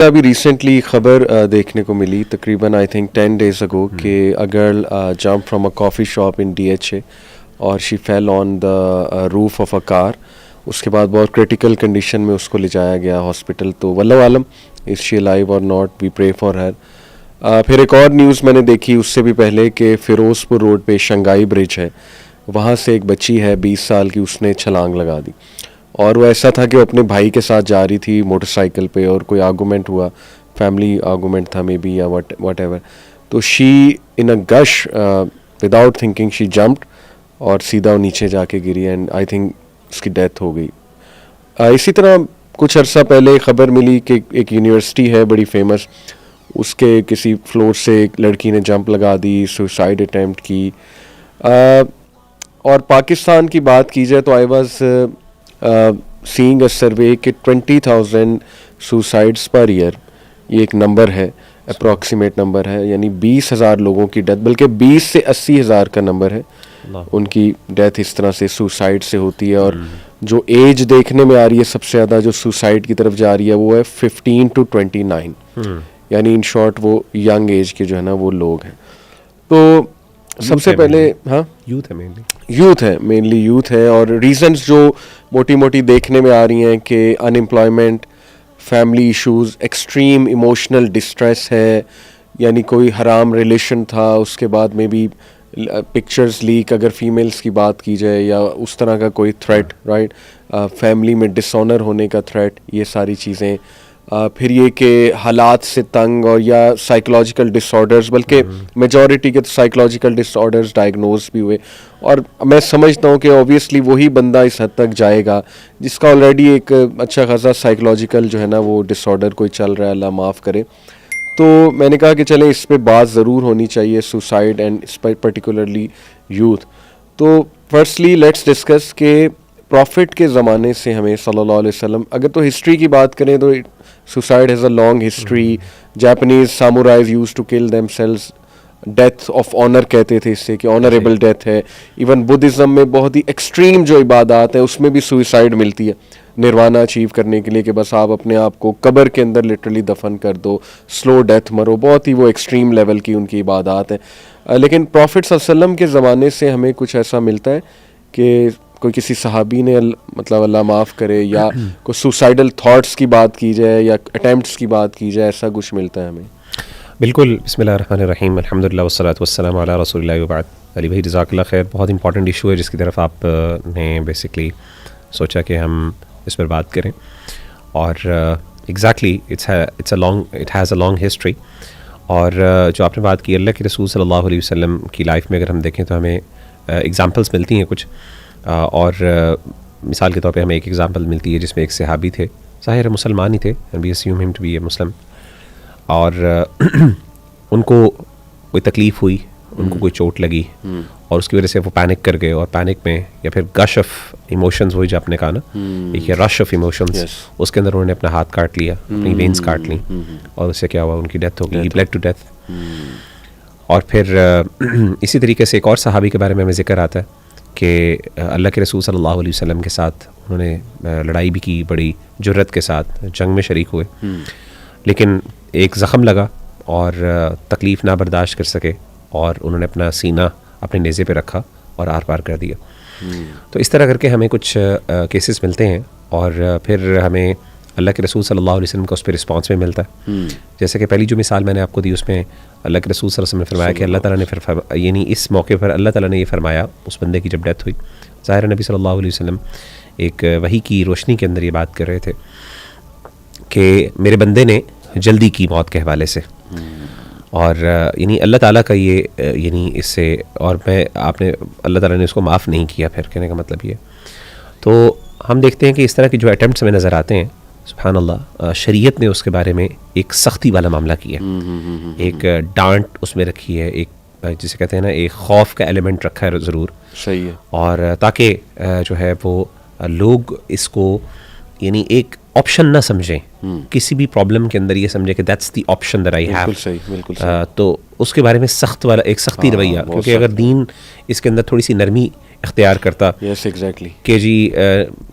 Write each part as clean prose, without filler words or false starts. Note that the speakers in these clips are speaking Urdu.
ابھی ریسنٹلی خبر دیکھنے کو ملی تقریباً آئی تھنک 10 days ago کہ a girl jumped from a coffee shop in DHA اور she fell on the roof of a car. اس کے بعد بہت کرٹیکل کنڈیشن میں اس کو لے جایا گیا ہاسپٹل. تو واللہ عالم از شی alive or not, we pray for her. پھر ایک اور نیوز میں نے دیکھی اس سے بھی پہلے کہ فیروز پور روڈ پہ شنگھائی برج ہے, وہاں سے ایک بچی ہے 20 سال کی, اس نے چھلانگ لگا دی. اور وہ ایسا تھا کہ وہ اپنے بھائی کے ساتھ جا رہی تھی موٹر سائیکل پہ اور کوئی آرگومنٹ ہوا, فیملی آرگومنٹ تھا مے بی یا واٹ ایور. تو شی ان اے گش وداؤٹ تھنکنگ شی جمپڈ اور سیدھا نیچے جا کے گری اینڈ آئی تھنک اس کی ڈیتھ ہو گئی. اسی طرح کچھ عرصہ پہلے خبر ملی کہ ایک یونیورسٹی ہے بڑی فیمس, اس کے کسی فلور سے ایک لڑکی نے جمپ لگا دی, سوسائڈ اٹیمپٹ کی. اور پاکستان کی بات کی جائے تو I was saying a survey کہ 20,000 سوسائڈس پر ایئر, یہ ایک نمبر ہے, اپروکسیمیٹ نمبر ہے, یعنی 20,000 لوگوں کی ڈیتھ, بلکہ 20 سے 80,000 کا نمبر ہے ان کی ڈیتھ اس طرح سے سوسائڈ سے ہوتی ہے. اور جو ایج دیکھنے میں آ رہی ہے سب سے زیادہ جو سوسائڈ کی طرف جا رہی ہے وہ ہے 15 to 29, یعنی ان شارٹ وہ ینگ ایج کے جو ہے نا وہ لوگ ہیں. تو سب سے پہلے ہاں یوتھ ہے مینلی یوتھ ہے. اور ریزنز جو موٹی موٹی دیکھنے میں آ رہی ہیں کہ unemployment, family issues, extreme emotional distress ہے, یعنی کوئی حرام ریلیشن تھا اس کے بعد میں بھی پکچرز لیک اگر فیمیلز کی بات کی جائے, یا اس طرح کا کوئی تھریٹ, رائٹ, فیملی میں ڈس آنر ہونے کا تھریٹ, یہ ساری چیزیں. پھر یہ کہ حالات سے تنگ اور یا سائیکولوجیکل ڈس آرڈرز, بلکہ میجورٹی کے سائیکولوجیکل ڈس آرڈرز ڈائگنوز بھی ہوئے. اور میں سمجھتا ہوں کہ اوبیسلی وہی بندہ اس حد تک جائے گا جس کا آلریڈی ایک اچھا خاصا سائیکولوجیکل جو ہے نا وہ ڈس آرڈر کوئی چل رہا ہے, اللہ معاف کرے. تو میں نے کہا کہ چلیں اس پہ بات ضرور ہونی چاہیے, سوسائڈ اینڈ اس پر پرٹیکولرلی یوتھ. تو فرسٹلی لیٹس ڈسکس کہ پروفٹ کے زمانے سے ہمیں صلی اللہ علیہ وسلم, اگر تو ہسٹری کی بات کریں تو suicide has a long history. Japanese samurais used to kill themselves, death of honor کہتے تھے اس سے کہ honorable death ہے. ایون بدھزم میں بہت ہی ایکسٹریم جو عبادات ہیں اس میں بھی سوئسائڈ ملتی ہے نروانا اچیو کرنے کے لیے, کہ بس آپ اپنے آپ کو قبر کے اندر لٹرلی دفن کر دو, سلو ڈیتھ مرو. بہت ہی وہ ایکسٹریم لیول کی ان کی عبادات ہیں. لیکن پروفٹ صلی اللہ علیہ وسلم کے زمانے سے ہمیں کچھ ایسا ملتا ہے کہ کوئی کسی صحابی نے مطلب اللہ معاف کرے یا کوئی سوسائڈل تھاٹس کی بات کی جائے یا اٹیمپٹس کی بات کی جائے, ایسا کچھ ملتا ہے ہمیں. بالکل. بسم اللہ الرحمن الرحیم, الحمدللہ والصلاۃ والسلام علی رسول اللہ وبعد. علی بھائی جزاک اللہ خیر, بہت امپورٹنٹ ایشو ہے جس کی طرف آپ نے بیسکلی سوچا کہ ہم اس پر بات کریں. اور exactly it has a long history. اور جو آپ نے بات کی اللہ کے رسول صلی اللہ علیہ وسلم کی لائف میں اگر ہم دیکھیں تو ہمیں ایگزامپلس ملتی ہیں کچھ. اور مثال کے طور پہ ہمیں ایک ایگزامپل ملتی ہے جس میں ایک صحابی تھے, ظاہر مسلمان ہی تھے, وی اسیوم ہم ٹو بی اے مسلم, اور ان کو کوئی تکلیف ہوئی, ان کو کوئی چوٹ لگی, اور اس کی وجہ سے وہ پینک کر گئے, اور پینک میں یا پھر گش آف ایموشنز ہوئی جو آپ نے کہا نا, ایک رش آف ایموشنز, اس کے اندر انہوں نے اپنا ہاتھ کاٹ لیا, اپنی وینز کاٹ لیں, اور اس سے کیا ہوا, ان کی ڈیتھ ہو گئی, بلیڈ ٹو ڈیتھ. اور پھر اسی طریقے سے ایک اور صحابی کے بارے میں ہمیں ذکر آتا ہے کہ اللہ کے رسول صلی اللہ علیہ وسلم کے ساتھ انہوں نے لڑائی بھی کی, بڑی جرت کے ساتھ جنگ میں شریک ہوئے, لیکن ایک زخم لگا اور تکلیف نہ برداشت کر سکے, اور انہوں نے اپنا سینہ اپنے نیزے پہ رکھا اور آر پار کر دیا. تو اس طرح کر کے ہمیں کچھ کیسز ملتے ہیں, اور پھر ہمیں اللہ کے رسول صلی اللہ علیہ وسلم کا اس پہ رسپانس بھی ملتا ہے. جیسے کہ پہلی جو مثال میں نے آپ کو دی اس میں اللہ کے رسول صلی اللہ علیہ وسلم نے فرمایا کہ اللہ تعالیٰ نے پھر یعنی اس موقع پر اللہ تعالیٰ نے یہ فرمایا اس بندے کی جب ڈیتھ ہوئی, ظاہر نبی صلی اللہ علیہ وسلم ایک وحی کی روشنی کے اندر یہ بات کر رہے تھے کہ میرے بندے نے جلدی کی موت کے حوالے سے, اور یعنی اللہ تعالیٰ کا یہ یعنی اس سے, اور میں آپ نے اللہ تعالیٰ نے اس کو معاف نہیں کیا. پھر کہنے کا مطلب یہ, تو ہم دیکھتے ہیں کہ اس طرح کے جو اٹیمپٹس ہمیں نظر آتے ہیں, سبحان اللہ, شریعت نے اس کے بارے میں ایک سختی والا معاملہ کیا, ایک ڈانٹ اس میں رکھی ہے, ایک جسے کہتے ہیں نا ایک خوف کا ایلیمنٹ رکھا ہے ضرور. صحیح ہے. اور تاکہ جو ہے وہ لوگ اس کو یعنی ایک آپشن نہ سمجھیں, کسی بھی پرابلم کے اندر یہ سمجھیں کہ that's the option that I have. بالکل صحیح, بالکل صحیح. تو اس کے بارے میں سخت والا ایک سختی رویہ, کیونکہ اگر دین اس کے اندر تھوڑی سی نرمی اختیار کرتا, یس ایگزیکٹلی, کہ جی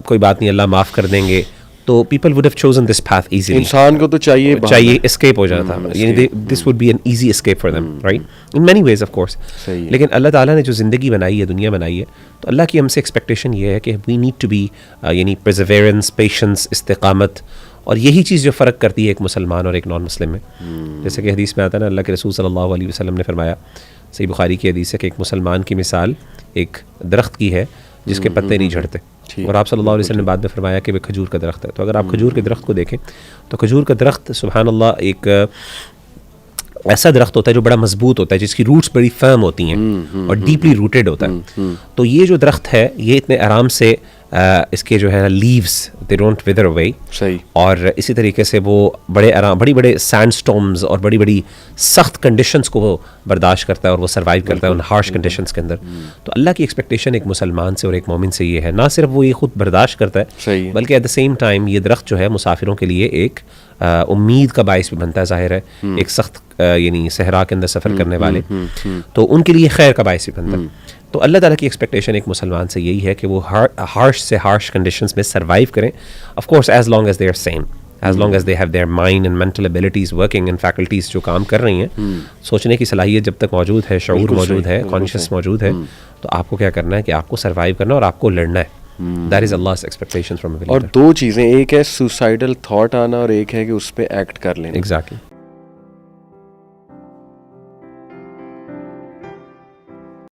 کوئی بات نہیں اللہ معاف کر دیں گے, تو people would have chosen this path easily. انسان کو تو چاہیے اسکیپ ہو جاتا, یعنی this would be an easy escape for them, right, in many ways of course. لیکن اللہ تعالیٰ نے جو زندگی بنائی ہے, دنیا بنائی ہے, تو اللہ کی ہم سے ایکسپیکٹیشن یہ ہے کہ وی نیڈ ٹو بی یعنی پرزیویرنس, پیشنس, استقامت. اور یہی چیز جو فرق کرتی ہے ایک مسلمان اور ایک نان مسلم میں. جیسے کہ حدیث میں آتا ہے نا, اللہ کے رسول صلی اللہ علیہ وسلم نے فرمایا, صحیح بخاری کی حدیث ہے, کہ ایک مسلمان کی مثال ایک درخت کی ہے جس کے پتے نہیں جھڑتے. اور آپ صلی اللہ علیہ وسلم نے بعد میں فرمایا کہ وہ کھجور کا درخت ہے. تو اگر آپ کھجور کے درخت کو دیکھیں تو کھجور کا درخت سبحان اللہ ایک ایسا درخت ہوتا ہے جو بڑا مضبوط ہوتا ہے, جس کی روٹس بڑی فرم ہوتی ہیں اور ڈیپلی روٹیڈ ہوتا ہے. تو یہ جو درخت ہے یہ اتنے آرام سے اس کے جو ہے لیوز دے ڈونٹ ویدر اوے. صحیح. اور اسی طریقے سے وہ بڑی بڑے سینڈ اسٹارمز اور بڑی سخت کنڈیشنز کو وہ برداشت کرتا ہے اور وہ سروائیو کرتا ہے ان ہارش کنڈیشنز کے اندر. تو اللہ کی ایکسپیکٹیشن ایک مسلمان سے اور ایک مومن سے یہ ہے, نہ صرف وہ یہ خود برداشت کرتا ہے بلکہ ایٹ دا سیم ٹائم یہ درخت جو ہے مسافروں کے لیے ایک امید کا باعث بھی بنتا ہے. ظاہر ہے ایک سخت یعنی صحرا کے اندر سفر کرنے والے, تو ان کے لیے خیر کا باعث بھی بنتا ہے. تو اللہ تعالیٰ کی ایکسپیکٹیشن ایک مسلمان سے یہی ہے کہ وہ ہارش سے ہارش کنڈیشنز میں سروائیو کریں. Of course as long as they are sane, as long as they have their mind and mental abilities working and faculties جو کام کر رہی ہیں, سوچنے کی صلاحیت جب تک موجود ہے, شعور موجود ہے, کانشیس موجود ہے, تو آپ کو کیا کرنا ہے کہ آپ کو سروائیو کرنا اور آپ کو لڑنا ہے. That is Allah's expectation from a believer. اور دو چیزیں, ایک ہے سوسائڈل تھاٹ آنا اور ایک ہے کہ اس پہ ایکٹ کر لینا. ایگزیکٹلی.